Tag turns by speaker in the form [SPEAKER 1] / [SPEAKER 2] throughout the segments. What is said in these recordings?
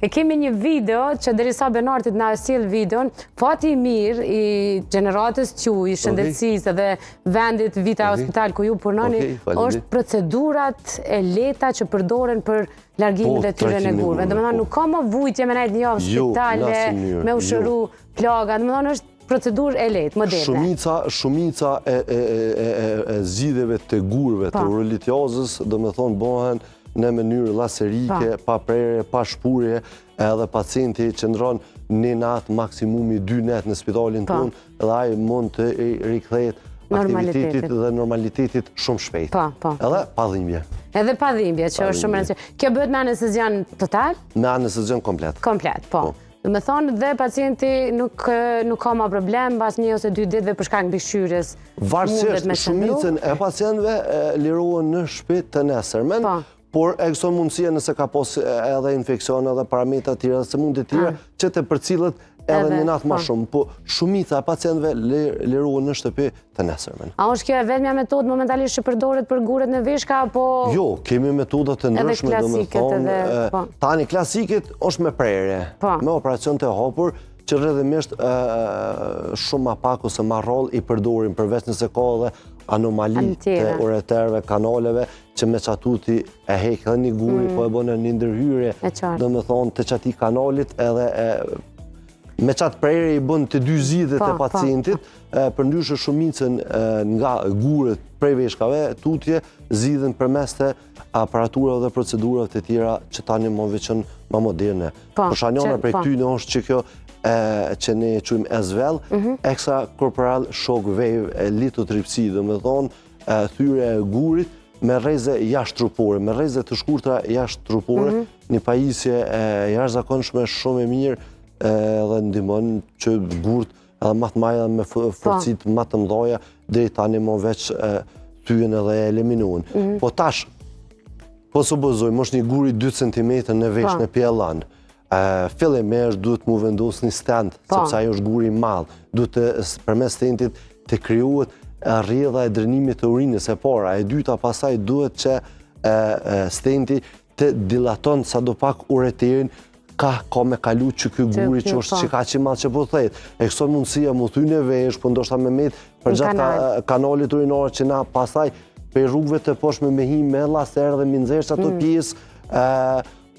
[SPEAKER 1] E kemi një video që derisa Benartit na sjell videon, fati i mirë i gjeneratës i shëndetësisë dhe vendit Vita Hospital ku ju punoni, është procedurat e lehta që përdoren për largimin e tyre në gurve. Domethënë nuk ka më vujtje me nejt një javë spitale, me u shëru plaga, domethënë është procedurë e lehtë, moderne.
[SPEAKER 2] Shumica e zgjidhjeve të gurve të urolitiozës, domethënë bëhen në mënyrë laserike, pa prerje, pa shpurje, edhe pacienti qëndron një natë, maksimumi 2 natë në spitalin tonë, dhe ai mund të rikthehet aktivitetit dhe normalitetit shumë shpejt. Edhe pa dhimbje.
[SPEAKER 1] Edhe pa dhimbje, që është shumë rëndësishme. Kjo bëhet me anestezian total?
[SPEAKER 2] Me anestezian komplet.
[SPEAKER 1] Komplet, po. Me thonë dhe pacienti nuk ka ma problem pas 1 ose 2 ditëve për shkak mbikëqyrjes.
[SPEAKER 2] Varësisht, shumicën e pacientëve lirohen në shtëpi të nesërmen, por e këso mundësia nëse ka pos edhe infekcion edhe parametra të tjera, se mund të tjera që të përcillet edhe një natë ma shumë, po shumica e pacientëve lirohen në shtëpi të nesërmen.
[SPEAKER 1] A është kjo e vetmja metodë momentalisht që përdoret për guret në veshka, apo...
[SPEAKER 2] Jo, kemi metodat të ndryshme, do me thonë, tani klasiket është me prerje, me operacion të hapur, që rrëdhimisht shumë ma pak ose ma rol i përdorin, përveç nëse ka edhe anomali të ureterve, kanaleve, që me qatuti e hek dhe një guri, po e bënë një ndërhyrje, do me thonë, të qati kanalit, edhe me qatë prerje i bënë të 2 zgjidhjet e pacientit, përndryshe shumicën nga guret prej veshkave, tutje, zgjidhen përmes të aparaturave dhe procedurave të tjera që tani më veçën më moderne. Për shanjona prej këtyne është që kjo që ne quajmë SVL, extracorporeal shock wave lithotripsy, do me thonë, thyre e gurit me rreze jashtë-trupore, me rreze të shkurtra jashtë-trupore, një pajisje jashtëzakonshme shumë e mirë dhe ndihmon që gurt edhe më të mëdha me forcit më të mëdha deri tani më veç thyen edhe eliminohen. Po tash, po supozojmë është një guri 2 cm në vesh në pjellan. Fillimisht duhet mu vendos një stent, sepse ajo është guri i madh, duhet përmes stentit të krijohet rrjedha e drenimit të urinës e para, e dyta pastaj duhet që stenti të dilaton sadopak ureterin, ka me kalu që ky guri që është që ka që madh që po thejt. E këso mundësia mu thynë e vesh, po ndoshta me met për gjatë kanalit urinar që na pastaj për rrugëve të poshtme me him me laser dhe me nxjerrë ato pjesë,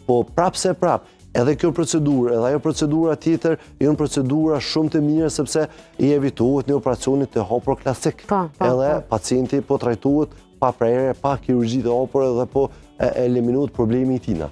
[SPEAKER 2] po prapse prap. Edhe kjo procedurë, edhe ajo procedura tjetër, janë procedura shumë të mirë sepse i evitohet një operacionit të hapur klasik. Edhe pacienti po trajtohet pa prerje, pa kirurgji të hapur dhe po eliminohet problemi i tina.